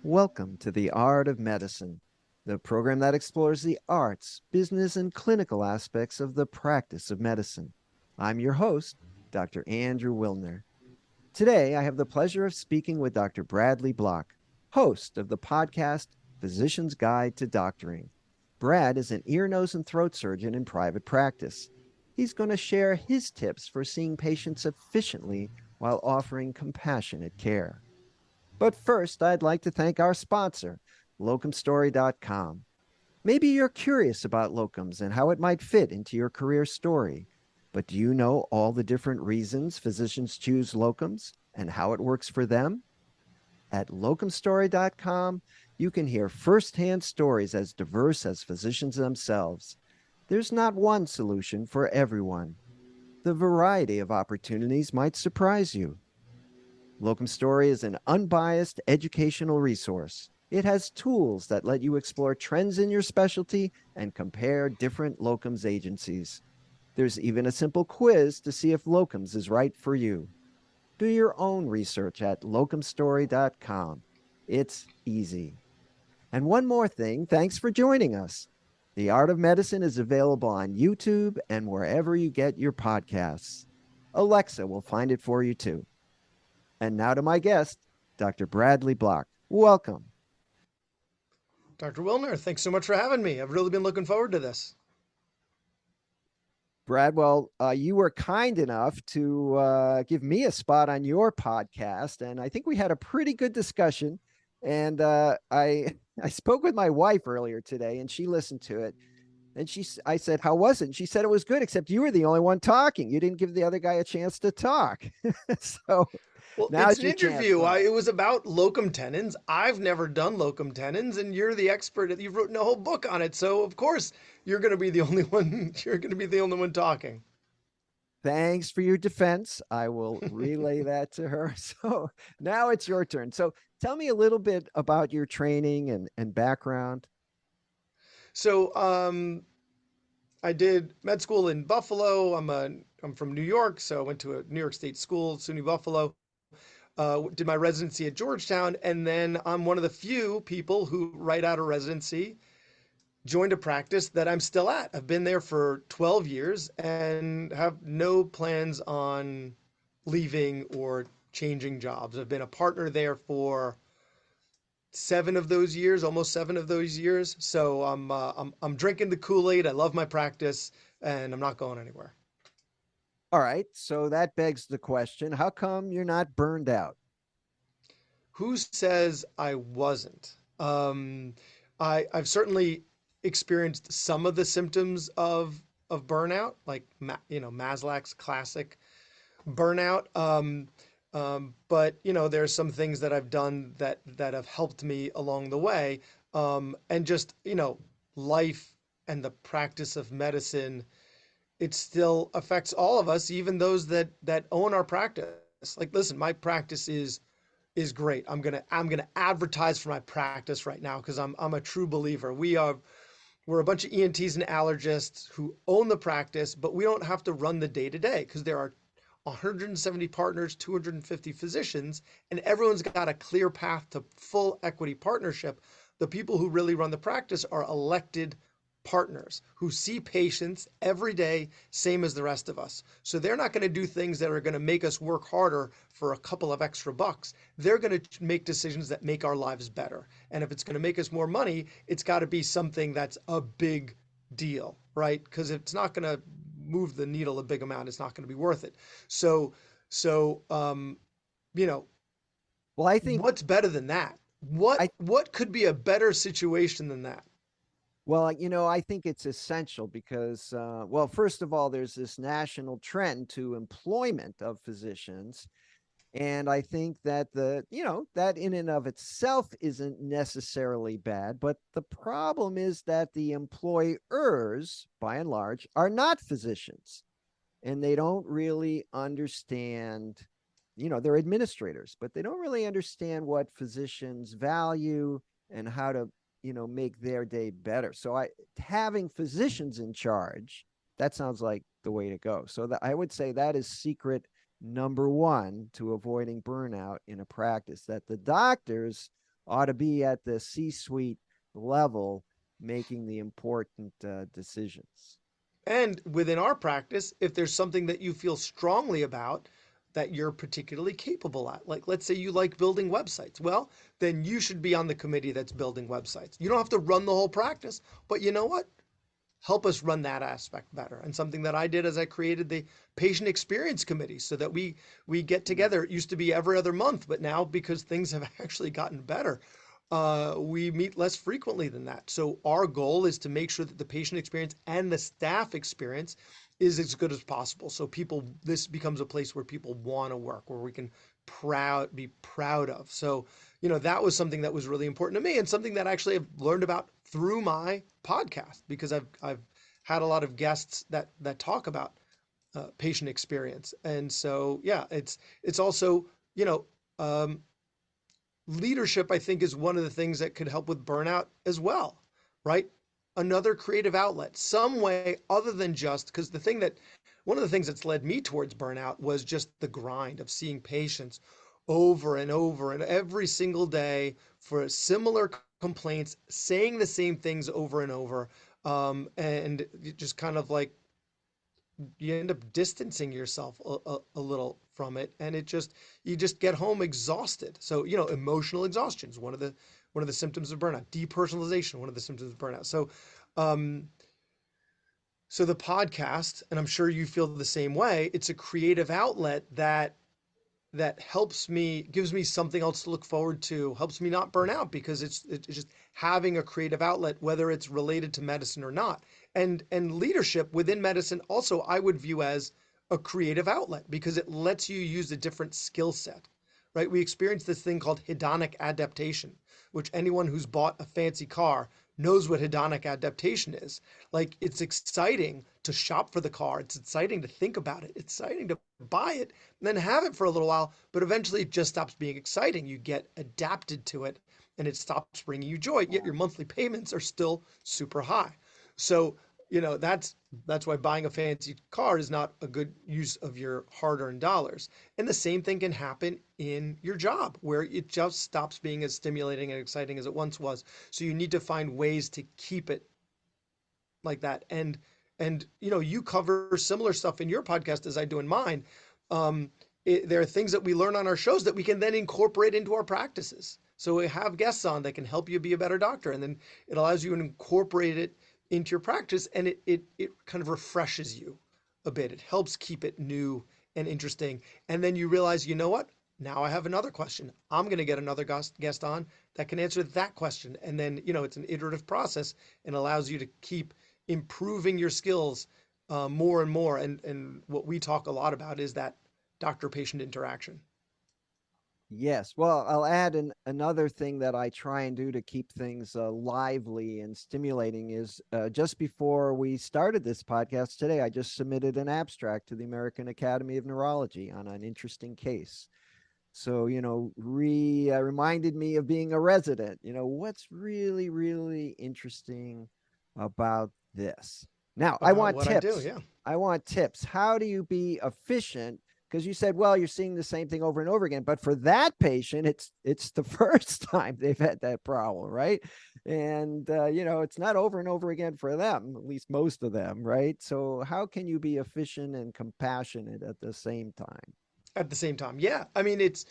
Welcome to The Art of Medicine, the program that explores the arts, business, and clinical aspects of the practice of medicine. I'm your host, Dr. Andrew Wilner. Today, I have the pleasure of speaking with Dr. Bradley Block, host of the podcast Physician's Guide to Doctoring. Brad is an ear, nose, and throat surgeon in private practice. He's going to share his tips for seeing patients efficiently while offering compassionate care. But first, I'd like to thank our sponsor, locumstory.com. Maybe you're curious about locums and how it might fit into your career story. But do you know all the different reasons physicians choose locums and how it works for them? At locumstory.com, you can hear firsthand stories as diverse as physicians themselves. There's not one solution for everyone. The variety of opportunities might surprise you. Locum Story is an unbiased educational resource. It has tools that let you explore trends in your specialty and compare different locums agencies. There's even a simple quiz to see if locums is right for you. Do your own research at locumstory.com. It's easy. And one more thing, thanks for joining us. The Art of Medicine is available on YouTube and wherever you get your podcasts. Alexa will find it for you too. And now to my guest, Dr. Bradley Block. Welcome. Dr. Wilner, thanks so much for having me. I've really been looking forward to this. Brad, well, you were kind enough to give me a spot on your podcast, and I think we had a pretty good discussion. And I spoke with my wife earlier today, and she listened to it. And I said, "How was it?" And she said it was good, except you were the only one talking. You didn't give the other guy a chance to talk. So Well, it's now's an your chance, interview. bud. It was about locum tenens. I've never done locum tenens, and you're the expert. You've written a whole book on it, so of course you're going to be the only one. You're going to be the only one talking. Thanks for your defense. I will relay that to her. So now it's your turn. So tell me a little bit about your training and background. So, I did med school in Buffalo. I'm from New York, so I went to a New York State school, SUNY Buffalo. Did my residency at Georgetown, and then I'm one of the few people who, right out of residency, joined a practice that I'm still at. I've been there for 12 years and have no plans on leaving or changing jobs. I've been a partner there for 7 of those years, almost 7 of those years. So I'm drinking the Kool-Aid. I love my practice, and I'm not going anywhere. All right. So that begs the question, how come you're not burned out? Who says I wasn't? I've certainly experienced some of the symptoms of burnout, like Maslach's classic burnout. But there's some things that I've done that have helped me along the way, and just life and the practice of medicine. It still affects all of us, even those that own our practice. Like, listen, my practice is great. I'm gonna advertise for my practice right now because I'm a true believer. We're a bunch of ENTs and allergists who own the practice, but we don't have to run the day to day because there are 170 partners, 250 physicians, and everyone's got a clear path to full equity partnership. The people who really run the practice are elected partners who see patients every day, same as the rest of us. So they're not going to do things that are going to make us work harder for a couple of extra bucks. They're going to make decisions that make our lives better. And if it's going to make us more money, it's got to be something that's a big deal, right? Because if it's not going to move the needle a big amount, it's not going to be worth it. So, so, you know, Well, I think what's better than that? I What could be a better situation than that? I think it's essential because, well, first of all, there's this national trend to employment of physicians. And I think that that in and of itself isn't necessarily bad. But the problem is that the employers, by and large, are not physicians and they don't really understand, they're administrators, but they don't really understand what physicians value and how to, make their day better. So having physicians in charge, that sounds like the way to go. So I would say that is secret number one to avoiding burnout in a practice, that the doctors ought to be at the C-suite level making the important decisions. And within our practice, if there's something that you feel strongly about that you're particularly capable at, like let's say you like building websites, well, then you should be on the committee that's building websites. You don't have to run the whole practice, but you know what? Help us run that aspect better. And something that I did as I created the patient experience committee so that we get together. It used to be every other month, but now because things have actually gotten better, we meet less frequently than that. So our goal is to make sure that the patient experience and the staff experience is as good as possible. So people, this becomes a place where people want to work, where we can be proud of. So, that was something that was really important to me and something that actually I've learned about through my podcast because I've had a lot of guests that talk about patient experience. And so, yeah, it's also, you know, um, leadership, I think, is one of the things that could help with burnout as well, right? Another creative outlet, some way other than just because one of the things that's led me towards burnout was just the grind of seeing patients over and over and every single day for similar complaints, saying the same things over and over. And just kind of like you end up distancing yourself a little from it, and you just get home exhausted. So emotional exhaustion is one of the symptoms of burnout. Depersonalization, one of the symptoms of burnout. Um so the podcast, and I'm sure you feel the same way, it's a creative outlet that helps me, gives me something else to look forward to, helps me not burn out because it's just having a creative outlet, whether it's related to medicine or not. And leadership within medicine also I would view as a creative outlet because it lets you use a different skill set, right? We experience this thing called hedonic adaptation, which anyone who's bought a fancy car knows what hedonic adaptation is. Like it's exciting to shop for the car. It's exciting to think about it. It's exciting to buy it and then have it for a little while, but eventually it just stops being exciting. You get adapted to it and it stops bringing you joy, yet your monthly payments are still super high. So, that's why buying a fancy car is not a good use of your hard-earned dollars. And the same thing can happen in your job where it just stops being as stimulating and exciting as it once was. So you need to find ways to keep it like that. And you cover similar stuff in your podcast as I do in mine. Um, there are things that we learn on our shows that we can then incorporate into our practices. So we have guests on that can help you be a better doctor, and then it allows you to incorporate it into your practice, and it kind of refreshes you a bit. It helps keep it new and interesting, and then you realize, you know what? Now I have another question. I'm going to get another guest on that can answer that question, and then it's an iterative process and allows you to keep improving your skills more and more. And what we talk a lot about is that doctor-patient interaction. Yes. Well, I'll add another thing that I try and do to keep things lively and stimulating is just before we started this podcast today, I just submitted an abstract to the American Academy of Neurology on an interesting case. So, reminded me of being a resident. What's really, really interesting about this? Now, I About want what I do, tips. yeah. I want tips. How do you be efficient? Because you said, well, you're seeing the same thing over and over again, but for that patient, it's the first time they've had that problem, right? And it's not over and over again for them, at least most of them, right? So how can you be efficient and compassionate at the same time? At the same time, yeah. I mean, it's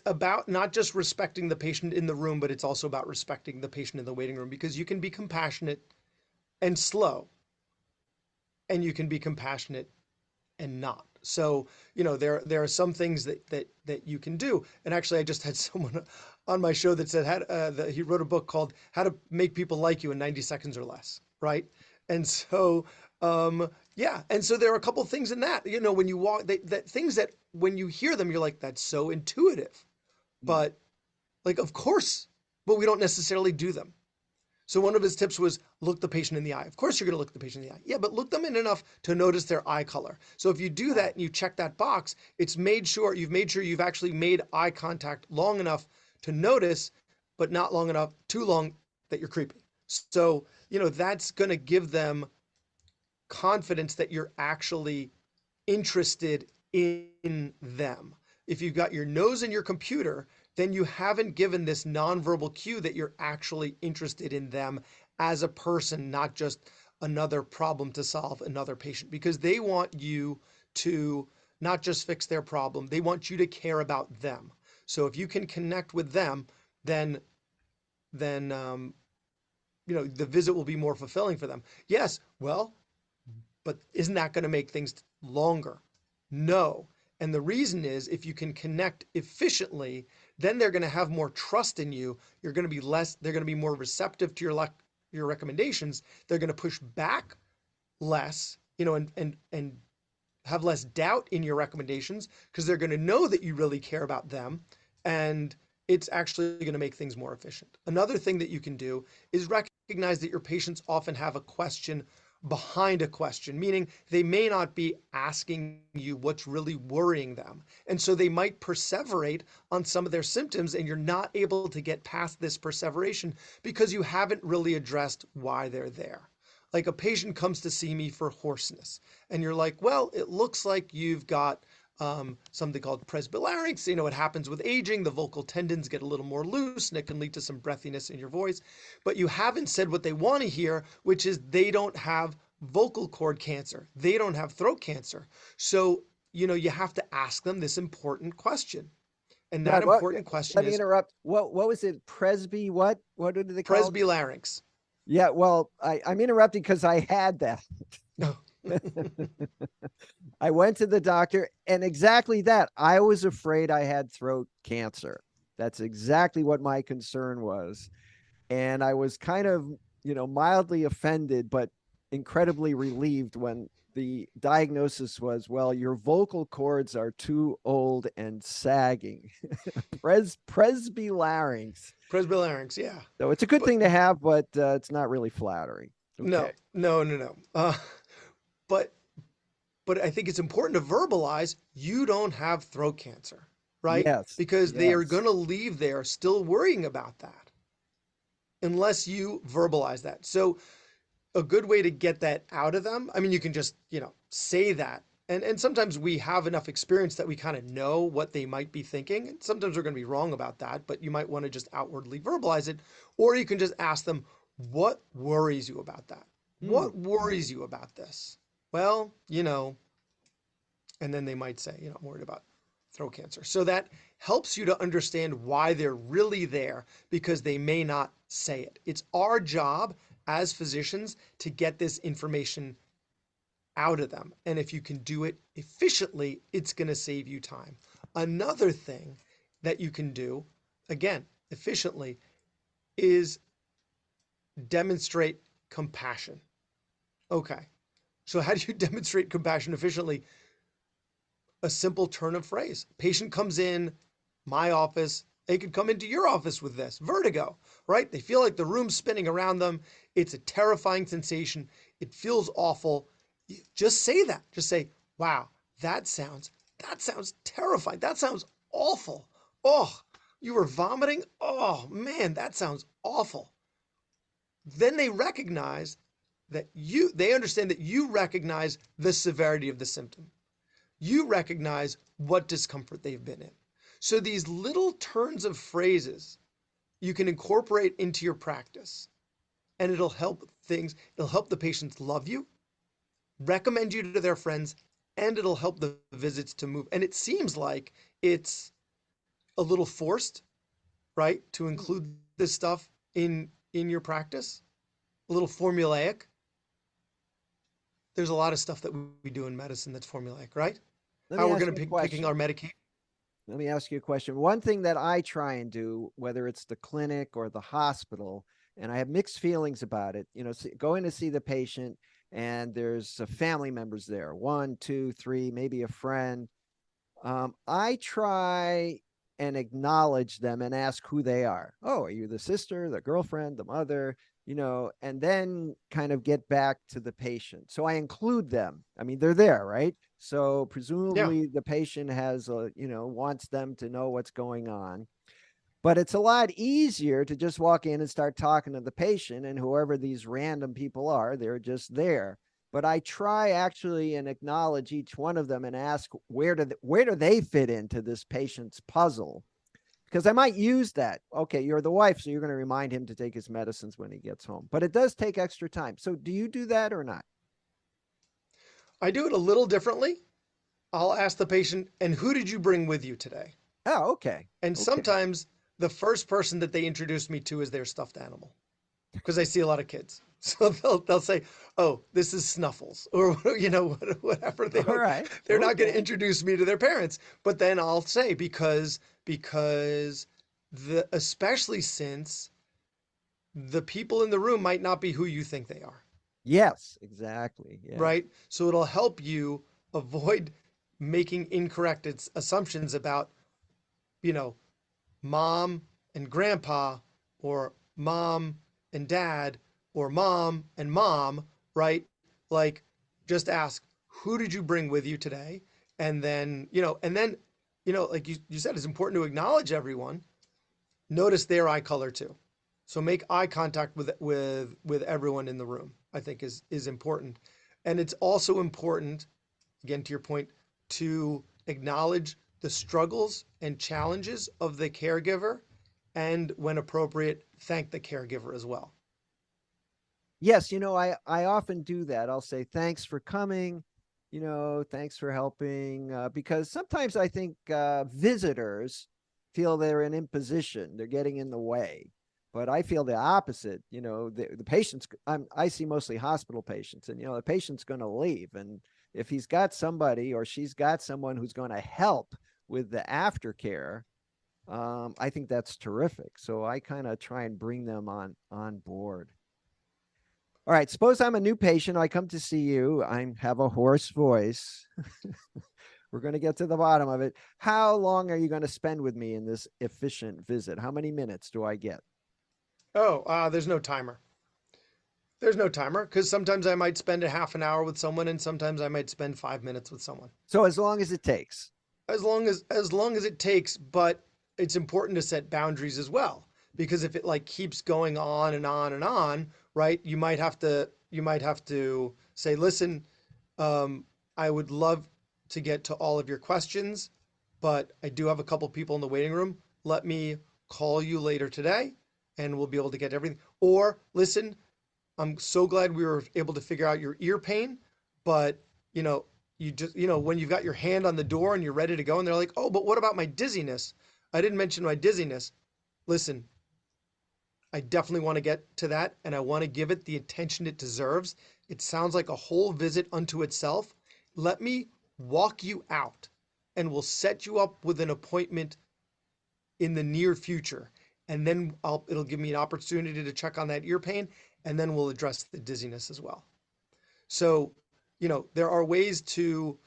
about not just respecting the patient in the room, but it's also about respecting the patient in the waiting room because you can be compassionate and slow, and you can be compassionate and not. So, there are some things that you can do. And actually, I just had someone on my show that said he wrote a book called How to Make People Like You in 90 Seconds or Less, right? And so, yeah, and so there are a couple of things in that. When you walk, that things that when you hear them, you're like, that's so intuitive, Mm. but like, of course, but we don't necessarily do them. So one of his tips was look the patient in the eye. Of course you're going to look the patient in the eye. Yeah, but look them in enough to notice their eye color. So if you do that and you check that box, you've made sure you've actually made eye contact long enough to notice, but not long enough, too long that you're creepy. So, that's going to give them confidence that you're actually interested in them. If you've got your nose in your computer, then you haven't given this nonverbal cue that you're actually interested in them as a person, not just another problem to solve, another patient, because they want you to not just fix their problem, they want you to care about them. So if you can connect with them, then then the visit will be more fulfilling for them. Yes, well, but isn't that going to make things longer? No. And the reason is if you can connect efficiently, then they're going to have more trust in you. They're going to be more receptive to your recommendations. They're going to push back less, and have less doubt in your recommendations because they're going to know that you really care about them, and it's actually going to make things more efficient. Another thing that you can do is recognize that your patients often have a question behind a question, meaning they may not be asking you what's really worrying them. And so they might perseverate on some of their symptoms, and you're not able to get past this perseveration because you haven't really addressed why they're there. Like a patient comes to see me for hoarseness, and you're like, well, it looks like you've got something called presbylarnyx. It happens with aging. The vocal tendons get a little more loose, and it can lead to some breathiness in your voice. But you haven't said what they want to hear, which is they don't have vocal cord cancer. They don't have throat cancer. So, you have to ask them this important question. And that Now, what, important question let me is interrupt. What was it? Presby? What did they call it? presbylarnyx. Yeah, well, I'm interrupting because I had that. No. I went to the doctor, and exactly that. I was afraid I had throat cancer. That's exactly what my concern was. And I was kind of, mildly offended, but incredibly relieved when the diagnosis was, well, your vocal cords are too old and sagging. Presbylarynx. Presbylarnyx, yeah. So it's a good But thing to have, but it's not really flattering. Okay. no, no, no, no. But but I think it's important to verbalize you don't have throat cancer, right? Yes. Because they are Yes. going to leave there still worrying about that unless you verbalize that. So a good way to get that out of them, I mean, you can just, say that. And sometimes we have enough experience that we kind of know what they might be thinking. And sometimes we're going to be wrong about that, but you might want to just outwardly verbalize it. Or you can just ask them, what worries you about that? Hmm. What worries you about this? Well, and then they might say, I'm worried about throat cancer. So that helps you to understand why they're really there because they may not say it. It's our job as physicians to get this information out of them. And if you can do it efficiently, it's going to save you time. Another thing that you can do, again, efficiently, is demonstrate compassion. Okay. So, how do you demonstrate compassion efficiently? A simple turn of phrase. Patient comes in my office. They could come into your office with this vertigo, right? They feel like the room's spinning around them. It's a terrifying sensation. It feels awful. Just say that. Just say, wow, that sounds terrifying. That sounds awful. Oh, you were vomiting? Oh, man, that sounds awful. Then they understand that you recognize the severity of the symptom. You recognize what discomfort they've been in. So these little turns of phrases you can incorporate into your practice, and it'll help the patients love you, recommend you to their friends, and it'll help the visits to move. And it seems like it's a little forced, right, to include this stuff in your practice, a little formulaic. There's a lot of stuff that we do in medicine that's formulaic, right? Let How me we're ask going you a to picking question. our medication. Let me ask you a question. One thing that I try and do, whether it's the clinic or the hospital, and I have mixed feelings about it, going to see the patient and there's family members there, one, two, three, maybe a friend. I try and acknowledge them and ask who they are. Oh, are you the sister, the girlfriend, the mother? And then kind of get back to the patient. So I include them. I mean, they're there, right? So Yeah. presumably the patient has, wants them to know what's going on. But it's a lot easier to just walk in and start talking to the patient, and whoever these random people are, they're just there. But I try actually and acknowledge each one of them and ask where do they fit into this patient's puzzle? because I might use that. Okay, you're the wife, so you're going to remind him to take his medicines when he gets home. But it does take extra time. So do you do that or not? I do it a little differently. I'll ask the patient, and who did you bring with you today? Oh, okay. And Okay. sometimes the first person that they introduce me to is their stuffed animal because I see a lot of kids. So they'll say, "Oh, this is Snuffles," or whatever. All right. They're not going to Okay. introduce me to their parents. But then I'll say because the especially since the people in the room might not be who you think they are, Yes, exactly. Yeah. right? So it'll help you avoid making incorrect assumptions about, you know, mom and grandpa, or mom and dad, or mom and mom, right? Like, just ask, who did you bring with you today? And then, like you said, it's important to acknowledge everyone. Notice their eye color too. So make eye contact with everyone in the room, I think is important. And it's also important, again, to your point, to acknowledge the struggles and challenges of the caregiver, and when appropriate, thank the caregiver as well. Yes, I often do that. I'll say thanks for coming, thanks for helping, because sometimes I think visitors feel they're an imposition, they're getting in the way. But I feel the opposite. The patients, I see mostly hospital patients, and the patient's going to leave, and if he's got somebody or she's got someone who's going to help with the aftercare, I think that's terrific. So I kind of try and bring them on board. All right, suppose I'm a new patient. I come to see you. I have a hoarse voice. We're going to get to the bottom of it. How long are you going to spend with me in this efficient visit? How many minutes do I get? Oh, there's no timer. There's no timer because sometimes I might spend a half an hour with someone, and sometimes I might spend 5 minutes with someone. So as long as it takes. As long as it takes, but it's important to set boundaries as well, because if it like keeps going on and on and on, right, you might have to say, listen, um, I would love to get to all of your questions, but I do have a couple people in the waiting room. Let me call you later today and we'll be able to get everything. Or listen, I'm so glad we were able to figure out your ear pain, but you know, when you've got your hand on the door and you're ready to go, and they're like, "Oh, but what about my dizziness? I didn't mention my dizziness." Listen, I definitely want to get to that, and I want to give it the attention it deserves. It sounds like a whole visit unto itself. Let me walk you out, and we'll set you up with an appointment in the near future. And then it'll give me an opportunity to check on that ear pain, and then we'll address the dizziness as well. So, there are ways to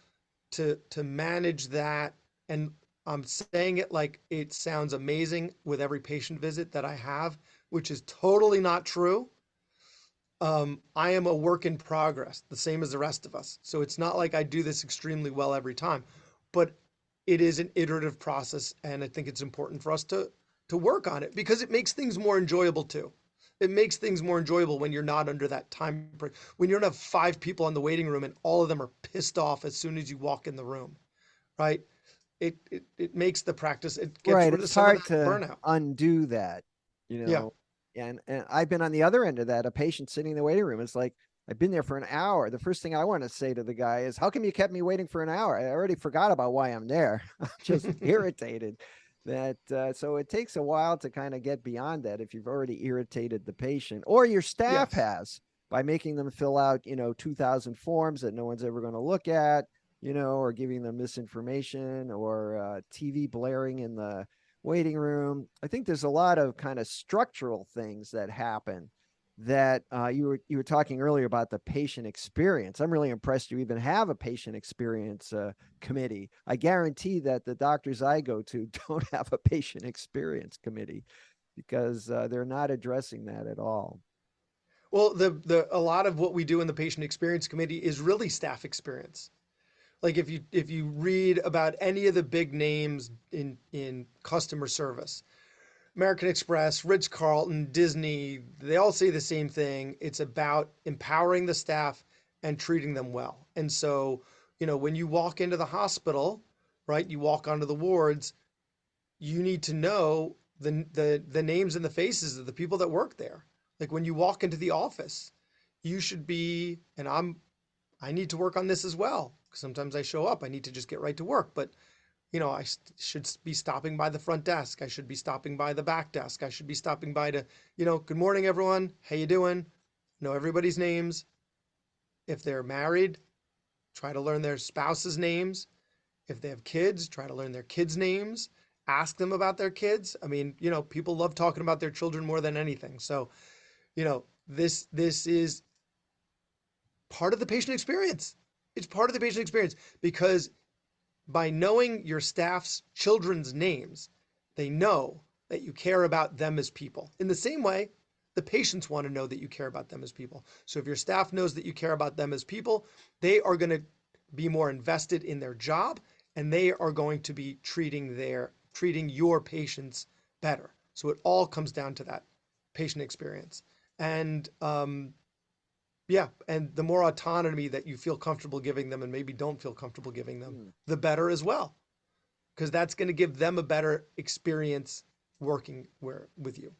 manage that. And I'm saying it like it sounds amazing with every patient visit that I have, which is totally not true. I am a work in progress, the same as the rest of us. So it's not like I do this extremely well every time, but it is an iterative process, and I think it's important for us to work on it because it makes things more enjoyable too. It makes things more enjoyable when you're not under that time when you don't have 5 people in the waiting room and all of them are pissed off as soon as you walk in the room, right? It makes the practice, it gets Right. rid of It's some of hard that to burnout. undo that, you Yeah. know. And I've been on the other end of that. A patient sitting in the waiting room is like, I've been there for an hour. The first thing I want to say to the guy is, how come you kept me waiting for an hour? I already forgot about why I'm there. I'm just irritated that so it takes a while to kind of get beyond that if you've already irritated the patient or your staff Yes. has by making them fill out 2,000 forms that no one's ever going to look at, or giving them misinformation or TV blaring in the waiting room. I think there's a lot of kind of structural things that happen that you were talking earlier about the patient experience. I'm really impressed you even have a patient experience committee. I guarantee that the doctors I go to don't have a patient experience committee because they're not addressing that at all. Well, the a lot of what we do in the patient experience committee is really staff experience. Like if you read about any of the big names in customer service, American Express, Ritz Carlton, Disney, they all say the same thing. It's about empowering the staff and treating them well. And so, when you walk into the hospital, right, you walk onto the wards, you need to know the names and the faces of the people that work there. Like when you walk into the office, you should be, and I need to work on this as well. Sometimes I show up, I need to just get right to work, but I should be stopping by the front desk. I should be stopping by the back desk. I should be stopping by to, good morning, everyone. How you doing? Know everybody's names. If they're married, try to learn their spouse's names. If they have kids, try to learn their kids' names. Ask them about their kids. I mean, people love talking about their children more than anything. So, this is part of the patient experience. It's part of the patient experience because by knowing your staff's children's names, they know that you care about them as people. In the same way, the patients want to know that you care about them as people. So if your staff knows that you care about them as people, they are going to be more invested in their job and they are going to be treating your patients better. So it all comes down to that patient experience. And yeah, and the more autonomy that you feel comfortable giving them and maybe don't feel comfortable giving them, Hmm. the better as well, because that's going to give them a better experience working with you.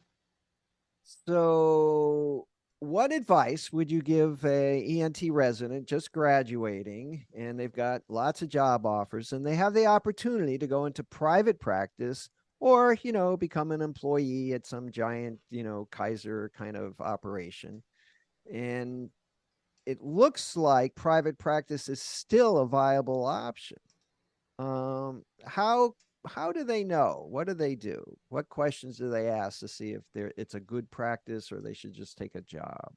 So, what advice would you give a ENT resident just graduating and they've got lots of job offers and they have the opportunity to go into private practice or, become an employee at some giant, Kaiser kind of operation? And it looks like private practice is still a viable option. How do they know? What do they do? What questions do they ask to see if it's a good practice or they should just take a job?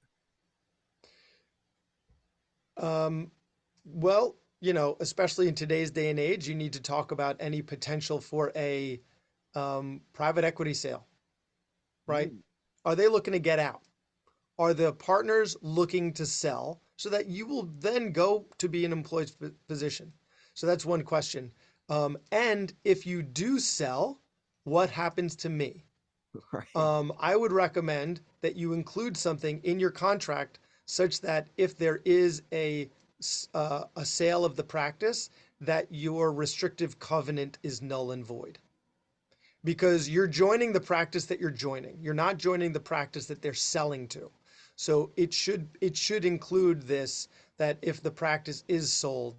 Um, well, especially in today's day and age, you need to talk about any potential for a private equity sale, right? Mm. Are they looking to get out? Are the partners looking to sell so that you will then go to be an employed position? So that's one question. And if you do sell, what happens to me? Right. I would recommend that you include something in your contract such that if there is a sale of the practice, that your restrictive covenant is null and void because you're joining the practice that you're joining. You're not joining the practice that they're selling to. So it should include this that if the practice is sold,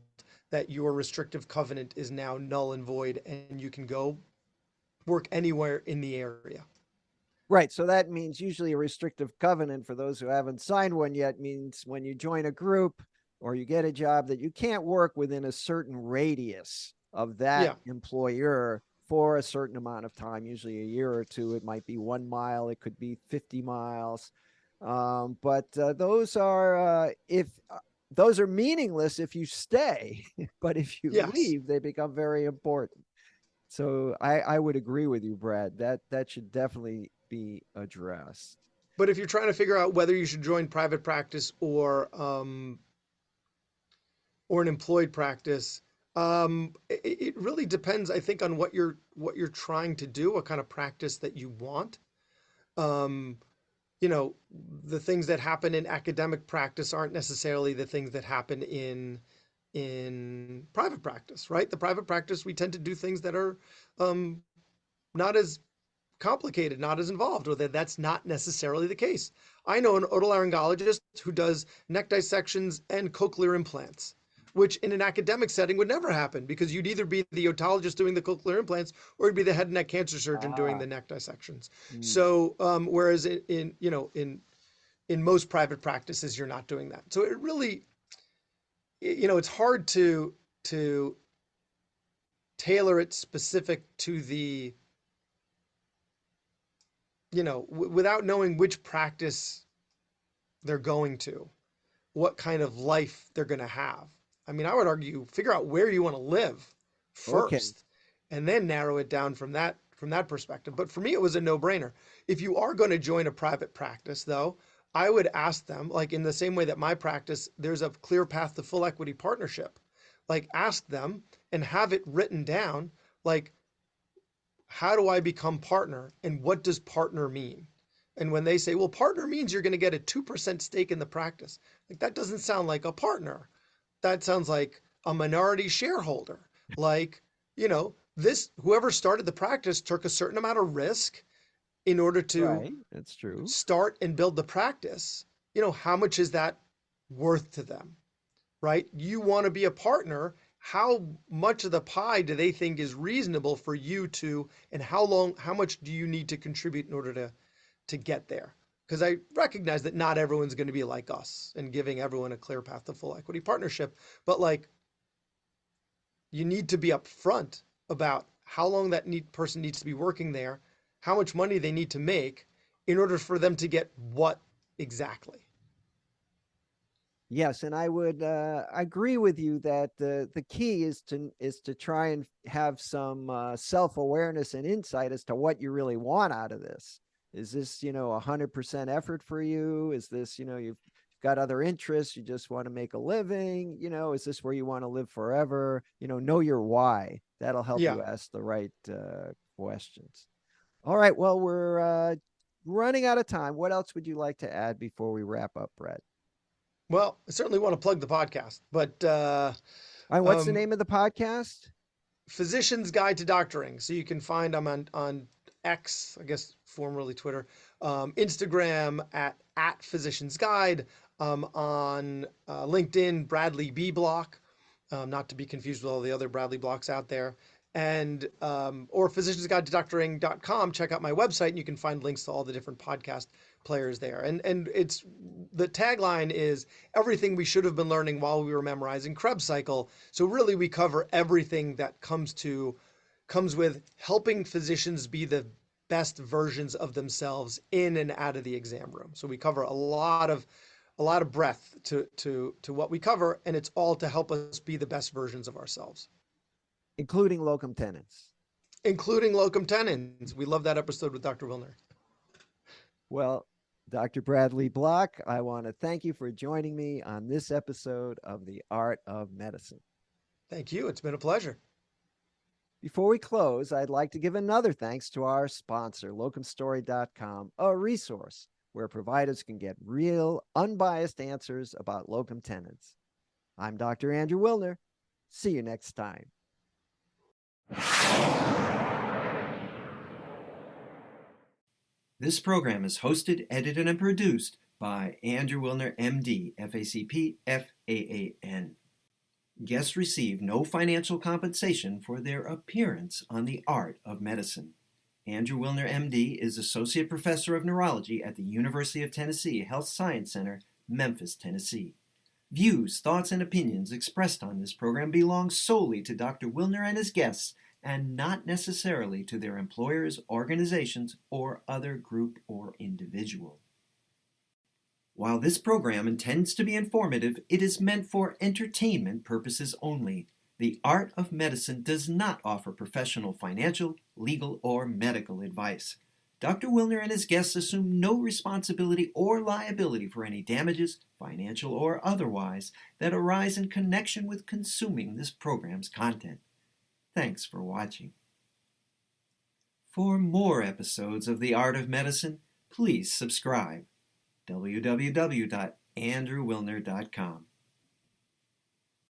that your restrictive covenant is now null and void and you can go work anywhere in the area. Right. So that means usually a restrictive covenant for those who haven't signed one yet means when you join a group or you get a job that you can't work within a certain radius of that Yeah. employer for a certain amount of time, usually a year or two. It might be 1 mile, it could be 50 miles. But those are, if those are meaningless if you stay, but if you Yes. leave, they become very important. So I would agree with you, Brad. That should definitely be addressed. But if you're trying to figure out whether you should join private practice or an employed practice, it really depends, I think, on what you're trying to do, what kind of practice that you want. Um, you know, the things that happen in academic practice aren't necessarily the things that happen in private practice, right? The private practice, we tend to do things that are um, not as complicated, not as involved, or that's not necessarily the case. I know an otolaryngologist who does neck dissections and cochlear implants, which in an academic setting would never happen because you'd either be the otologist doing the cochlear implants or you'd be the head and neck cancer surgeon doing Ah. the neck dissections. Mm. So, whereas in most private practices, you're not doing that. So it really, it's hard to tailor it specific to the without knowing which practice they're going to, what kind of life they're going to have. I mean, I would argue figure out where you want to live Okay. first and then narrow it down from that perspective. But for me it was a no-brainer. If you are going to join a private practice though, I would ask them like in the same way that my practice there's a clear path to full equity partnership. Like ask them and have it written down like how do I become partner and what does partner mean? And when they say, well, partner means you're going to get a 2% stake in the practice, like that doesn't sound like a partner. That sounds like a minority shareholder. Like, whoever started the practice took a certain amount of risk in order to Right. That's true. start and build the practice. How much is that worth to them, right? You want to be a partner. How much of the pie do they think is reasonable for you to, and how much do you need to contribute in order to get there? Because I recognize that not everyone's going to be like us and giving everyone a clear path to full equity partnership, but like you need to be upfront about how long that person needs to be working there, how much money they need to make in order for them to get what exactly. Yes, and I would agree with you that the key is to try and have some self awareness and insight as to what you really want out of this. Is this 100% effort for you? Is this you've got other interests? You just want to make a living? Is this where you want to live forever? Know your why. That'll help Yeah. you ask the right questions. All right. Well, we're running out of time. What else would you like to add before we wrap up, Brett? Well, I certainly want to plug the podcast, but All right, what's the um, name of the podcast? Physician's Guide to Doctoring. So you can find them on X, I guess formerly Twitter, Instagram at Physician's Guide, on LinkedIn, Bradley B Block, not to be confused with all the other Bradley blocks out there. And or physiciansguide to doctoring.com. Check out my website, and you can find links to all the different podcast players there. And it's the tagline is everything we should have been learning while we were memorizing Krebs cycle. So really, we cover everything that comes with helping physicians be the best versions of themselves in and out of the exam room. So we cover a lot of breadth to what we cover, and it's all to help us be the best versions of ourselves, Including locum tenens. including locum tenens. We love that episode with Dr. Wilner. Well, Dr. Bradley Block, I want to thank you for joining me on this episode of The Art of Medicine. Thank you. It's been a pleasure. Before we close, I'd like to give another thanks to our sponsor, locumstory.com, a resource where providers can get real, unbiased answers about locum tenens. I'm Dr. Andrew Wilner. See you next time. This program is hosted, edited, and produced by Andrew Wilner, MD, FACP, FAAN. Guests receive no financial compensation for their appearance on The Art of Medicine. Andrew Wilner, MD, is Associate Professor of Neurology at the University of Tennessee Health Science Center, Memphis, Tennessee. Views, thoughts, and opinions expressed on this program belong solely to Dr. Wilner and his guests and not necessarily to their employers, organizations, or other group or individual. While this program intends to be informative, it is meant for entertainment purposes only. The Art of Medicine does not offer professional financial, legal, or medical advice. Dr. Wilner and his guests assume no responsibility or liability for any damages, financial or otherwise, that arise in connection with consuming this program's content. Thanks for watching. For more episodes of The Art of Medicine, please subscribe. www.andrewwilner.com